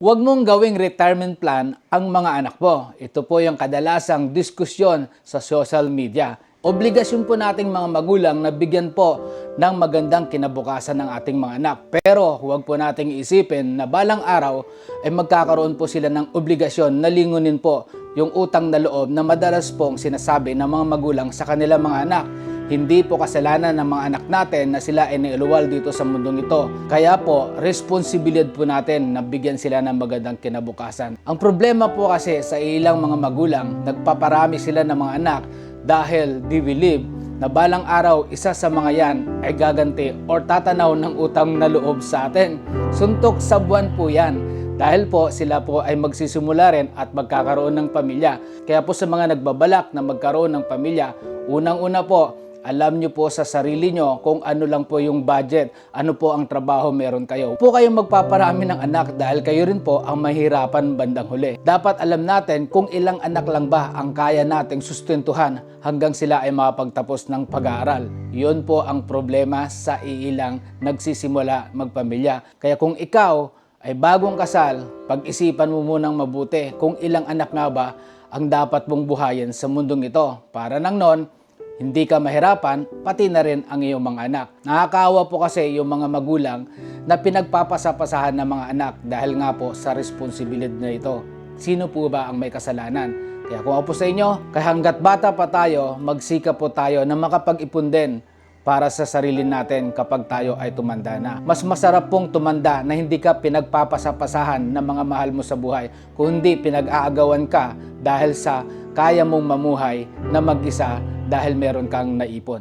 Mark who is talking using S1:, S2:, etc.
S1: Huwag mong gawing retirement plan ang mga anak mo. Ito po yung kadalasang diskusyon sa social media. Obligasyon po nating mga magulang na bigyan po ng magandang kinabukasan ng ating mga anak. Pero huwag po nating isipin na balang araw ay magkakaroon po sila ng obligasyon na lingunin po yung utang na loob na madalas pong sinasabi ng mga magulang sa kanilang mga anak. Hindi po kasalanan ng mga anak natin na sila ay nailuwal dito sa mundong ito. Kaya po, responsibilidad po natin na bigyan sila ng magandang kinabukasan. Ang problema po kasi sa ilang mga magulang, nagpaparami sila ng mga anak dahil they believe na balang araw isa sa mga yan ay gaganti or tatanaw ng utang na loob sa atin. Suntok sa buwan po yan. Dahil po sila po ay magsisimula rin at magkakaroon ng pamilya. Kaya po sa mga nagbabalak na magkaroon ng pamilya, unang-una po, alam nyo po sa sarili nyo kung ano lang po yung budget, ano po ang trabaho meron kayo. Po kayong magpaparami ng anak dahil kayo rin po ang mahirapan bandang huli. Dapat alam natin kung ilang anak lang ba ang kaya nating sustentuhan hanggang sila ay makapagtapos ng pag-aaral. Yun po ang problema sa iilang nagsisimula magpamilya. Kaya kung ikaw ay bagong kasal, pag-isipan mo munang mabuti kung ilang anak nga ba ang dapat mong buhayin sa mundong ito. Para nang non, hindi ka mahirapan, pati na rin ang iyong mga anak. Nakakaawa po kasi yung mga magulang na pinagpapasapasahan ng mga anak dahil nga po sa responsibilidad na ito. Sino po ba ang may kasalanan? Kaya kung ako po sa inyo, kaya hanggat bata pa tayo, magsikap po tayo na makapag-ipon din para sa sarili natin kapag tayo ay tumanda na. Mas masarap pong tumanda na hindi ka pinagpapasapasahan ng mga mahal mo sa buhay, kundi pinag-aagawan ka dahil sa kaya mong mamuhay na mag-isa dahil meron kang naipon.